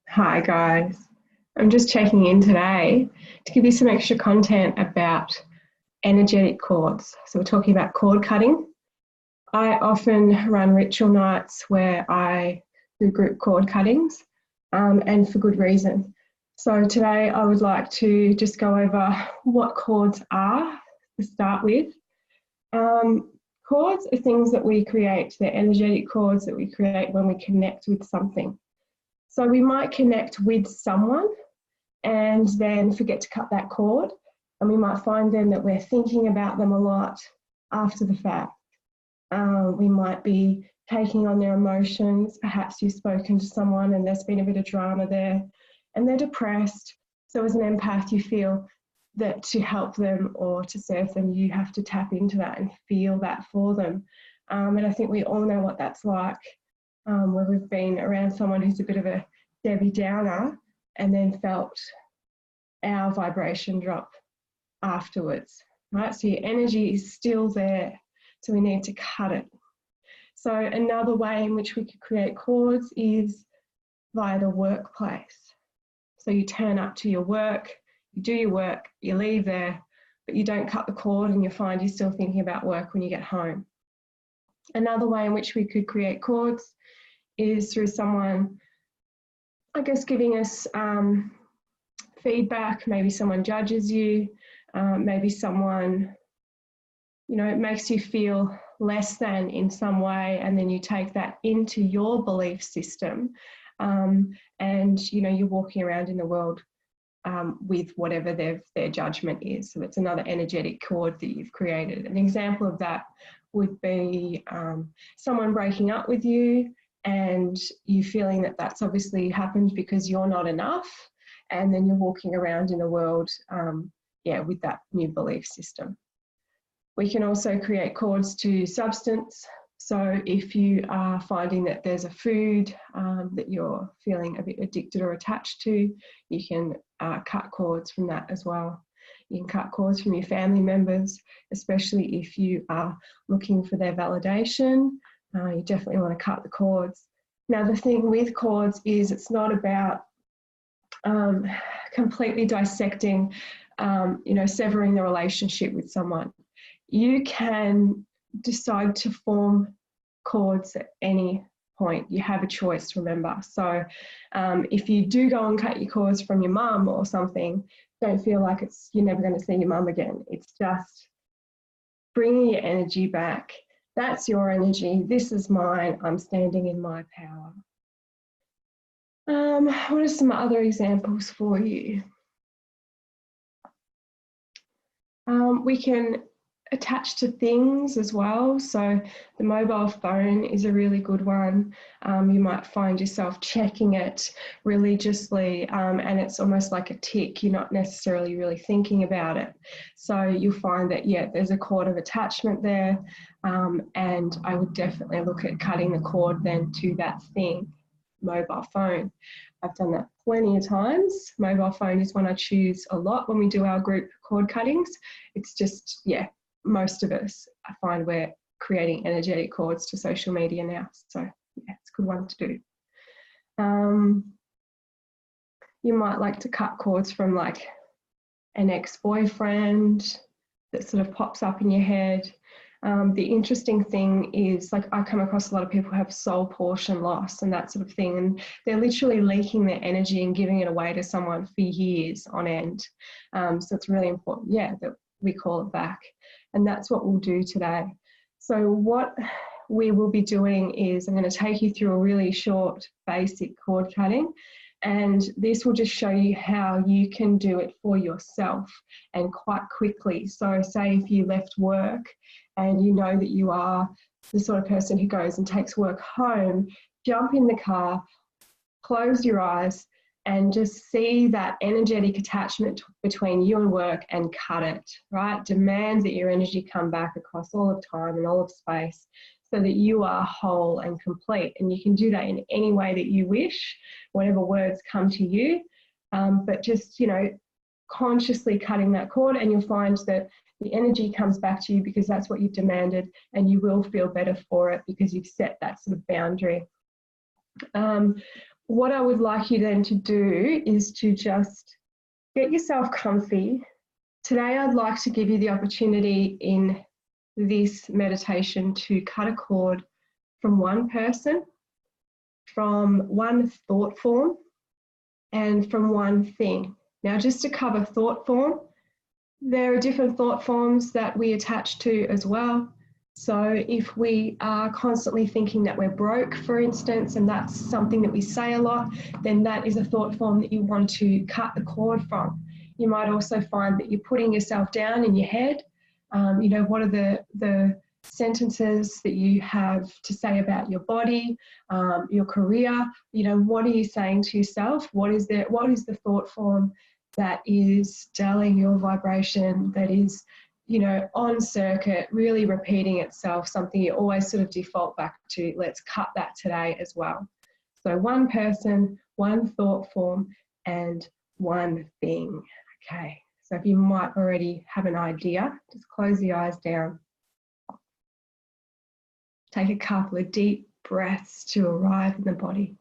Hi guys, I'm just checking in today to give you some extra content about energetic cords. So we're talking about cord cutting. I often run ritual nights where I do group cord cuttings and for good reason. So today I would like to just go over what cords are to start with. Cords are things that we create. They're energetic cords that we create when we connect with something. So we might connect with someone and then forget to cut that cord. And we might find then that we're thinking about them a lot after the fact. We might be taking on their emotions. Perhaps you've spoken to someone and there's been a bit of drama there and they're depressed. So as an empath, you feel that to help them or to serve them, you have to tap into that and feel that for them. And I think we all know what that's like. Where we've been around someone who's a bit of a Debbie Downer and then felt our vibration drop afterwards, right? So your energy is still there, so we need to cut it. So another way in which we could create cords is via the workplace. So you turn up to your work, you do your work, you leave there, but you don't cut the cord and you find you're still thinking about work when you get home. Another way in which we could create cords is through someone, I guess, giving us feedback. Maybe someone judges you, maybe someone, it makes you feel less than in some way, and then you take that into your belief system, and you're walking around in the world with whatever their judgment is. So it's another energetic cord that you've created. An example of that would be someone breaking up with you, and you feeling that that's obviously happened because you're not enough, and then you're walking around in the world with that new belief system. We can also create cords to substance. So if you are finding that there's a food that you're feeling a bit addicted or attached to, you can cut cords from that as well. You can cut cords from your family members, especially if you are looking for their validation. You definitely want to cut the cords. Now, the thing with cords is it's not about completely dissecting, severing the relationship with someone. You can decide to form cords at any point. You have a choice, remember. So if you do go and cut your cords from your mum or something, don't feel like you're never going to see your mum again. It's just bringing your energy back. That's your energy. This is mine. I'm standing in my power. What are some other examples for you? We can attach to things as well. So the mobile phone is a really good one. You might find yourself checking it religiously, and it's almost like a tick. You're not necessarily really thinking about it. So you'll find that, there's a cord of attachment there, and I would definitely look at cutting the cord then to that thing, mobile phone. I've done that plenty of times. Mobile phone is one I choose a lot when we do our group cord cuttings. It's just, most of us, I find we're creating energetic cords to social media now. So it's a good one to do. You might like to cut cords from like an ex-boyfriend that sort of pops up in your head. The interesting thing is, like, I come across a lot of people who have soul portion loss and that sort of thing, and they're literally leaking their energy and giving it away to someone for years on end. So it's really important, that we call it back. And that's what we'll do today. So what we will be doing is I'm going to take you through a really short, basic cord cutting. And this will just show you how you can do it for yourself and quite quickly. So say if you left work and you know that you are the sort of person who goes and takes work home, jump in the car, close your eyes, and just see that energetic attachment between you and work and cut it, right? Demand that your energy come back across all of time and all of space so that you are whole and complete. And you can do that in any way that you wish, whatever words come to you, but just, consciously cutting that cord, and you'll find that the energy comes back to you because that's what you've demanded, and you will feel better for it because you've set that sort of boundary. what I would like you then to do is to just get yourself comfy. Today, I'd like to give you the opportunity in this meditation to cut a cord from one person, from one thought form, and from one thing. Now, just to cover thought form, there are different thought forms that we attach to as well. So if we are constantly thinking that we're broke, for instance, and that's something that we say a lot, then that is a thought form that you want to cut the cord from. You might also find that you're putting yourself down in your head. You know, what are the sentences that you have to say about your body, your career? You know, what are you saying to yourself? What is the thought form that is dulling your vibration, that is, you know, on circuit, really repeating itself, something you always sort of default back to? Let's cut that today as well. So one person, one thought form, and one thing. Okay, so if you might already have an idea, just close the eyes down. Take a couple of deep breaths to arrive in the body.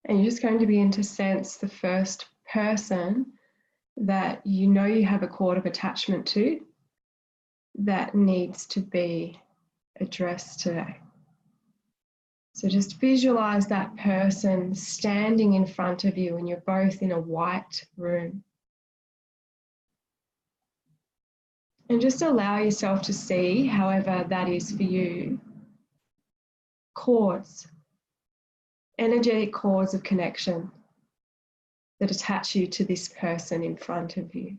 And you're just going to begin to sense the first person that you know you have a cord of attachment to that needs to be addressed today. So just visualize that person standing in front of you and you're both in a white room. And just allow yourself to see, however that is for you, cords, energetic cords of connection that attach you to this person in front of you.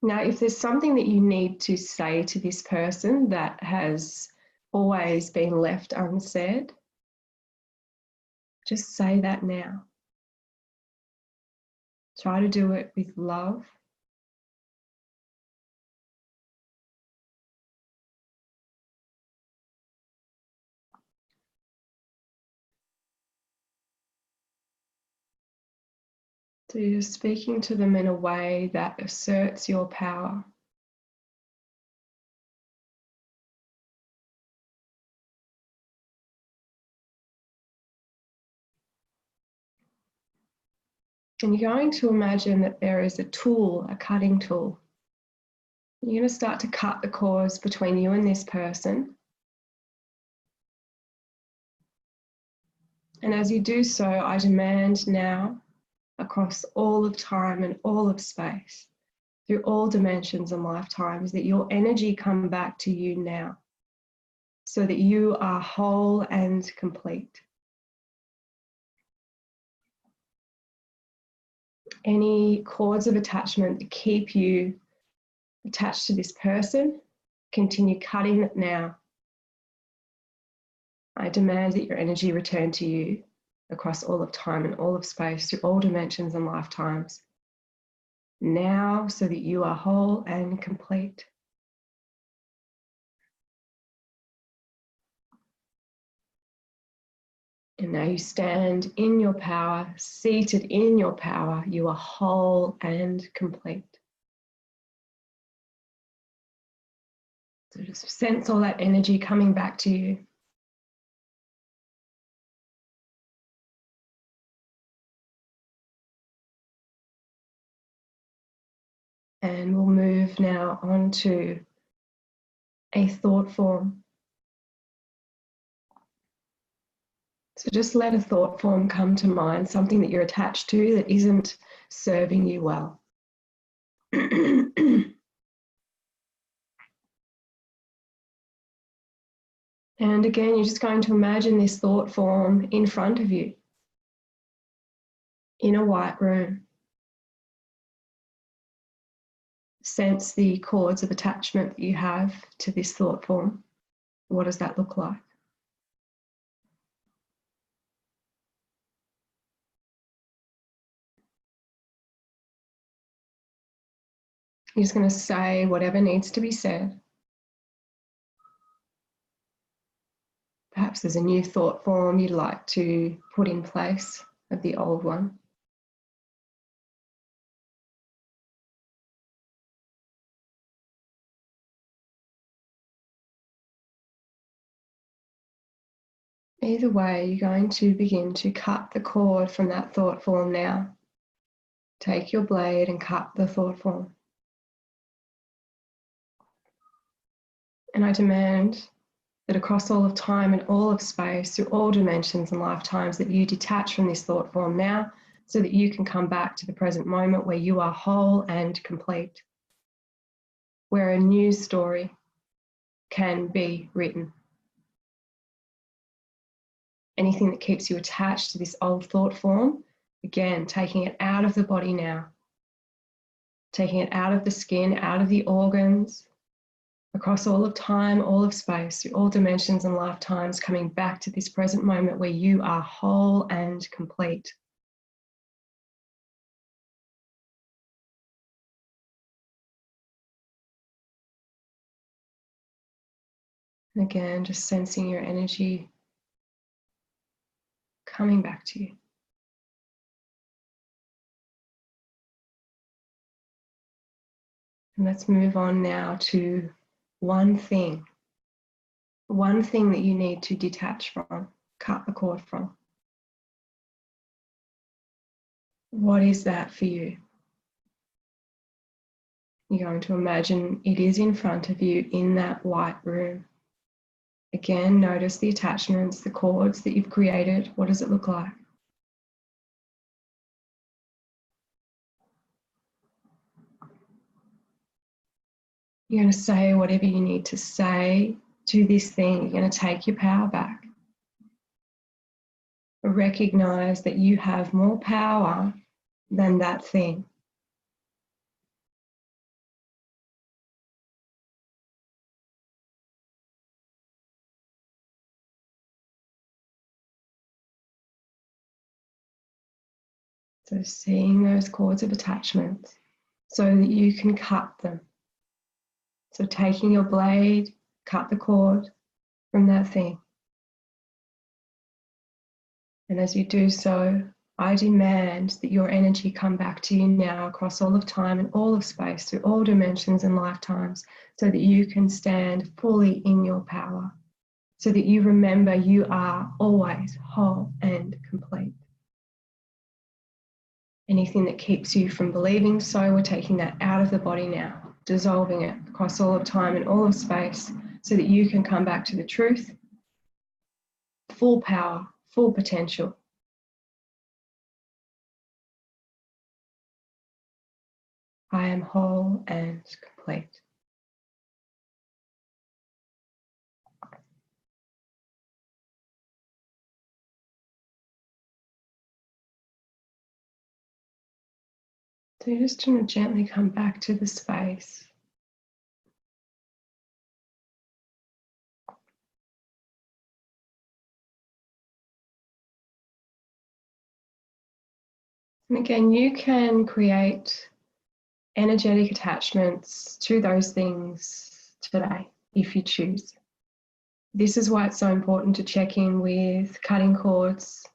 Now, if there's something that you need to say to this person that has always been left unsaid, just say that now. Try to do it with love. So you're speaking to them in a way that asserts your power. And you're going to imagine that there is a tool, a cutting tool. You're going to start to cut the cords between you and this person. And as you do so, I demand now, across all of time and all of space, through all dimensions and lifetimes, that your energy come back to you now, so that you are whole and complete. Any cords of attachment that keep you attached to this person, continue cutting it now. I demand that your energy return to you across all of time and all of space, through all dimensions and lifetimes, now, so that you are whole and complete. And now you stand in your power, seated in your power. You are whole and complete. So just sense all that energy coming back to you. And we'll move now on to a thought form. So just let a thought form come to mind, something that you're attached to that isn't serving you well. And again, you're just going to imagine this thought form in front of you, in a white room. Sense the cords of attachment that you have to this thought form. What does that look like? You're just going to say whatever needs to be said. Perhaps there's a new thought form you'd like to put in place of the old one. Either way, you're going to begin to cut the cord from that thought form now. Take your blade and cut the thought form. And I demand that across all of time and all of space, through all dimensions and lifetimes, that you detach from this thought form now so that you can come back to the present moment where you are whole and complete, where a new story can be written. Anything that keeps you attached to this old thought form, again, taking it out of the body now, taking it out of the skin, out of the organs, across all of time, all of space, through all dimensions and lifetimes, coming back to this present moment where you are whole and complete. And again, just sensing your energy coming back to you. And let's move on now to one thing that you need to detach from, cut the cord from. What is that for you? You're going to imagine it is in front of you in that white room. Again, notice the attachments, the cords that you've created. What does it look like? You're going to say whatever you need to say to this thing. You're going to take your power back. Recognize that you have more power than that thing. So seeing those cords of attachment so that you can cut them. So taking your blade, cut the cord from that thing. And as you do so, I demand that your energy come back to you now across all of time and all of space, through all dimensions and lifetimes, so that you can stand fully in your power, so that you remember you are always whole and complete. Anything that keeps you from believing so, we're taking that out of the body now, dissolving it across all of time and all of space, so that you can come back to the truth, full power, full potential. I am whole and complete. So you're just going to gently come back to the space. And again, you can create energetic attachments to those things today, if you choose. This is why it's so important to check in with cutting cords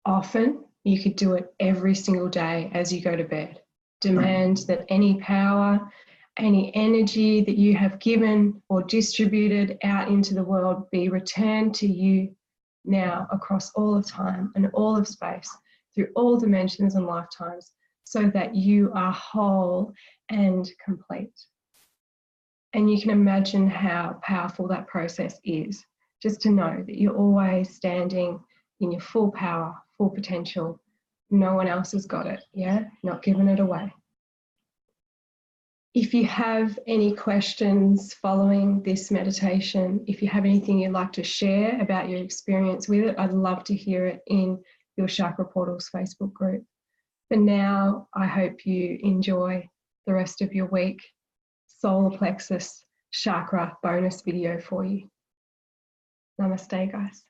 often. You could do it every single day as you go to bed. Demand that any power, any energy that you have given or distributed out into the world be returned to you now across all of time and all of space, through all dimensions and lifetimes, so that you are whole and complete. And you can imagine how powerful that process is, just to know that you're always standing in your full power, full potential. No one else has got it, yeah? Not giving it away. If you have any questions following this meditation, if you have anything you'd like to share about your experience with it, I'd love to hear it in your Chakra Portals Facebook group. For now, I hope you enjoy the rest of your week. Solar plexus chakra bonus video for you. Namaste, guys.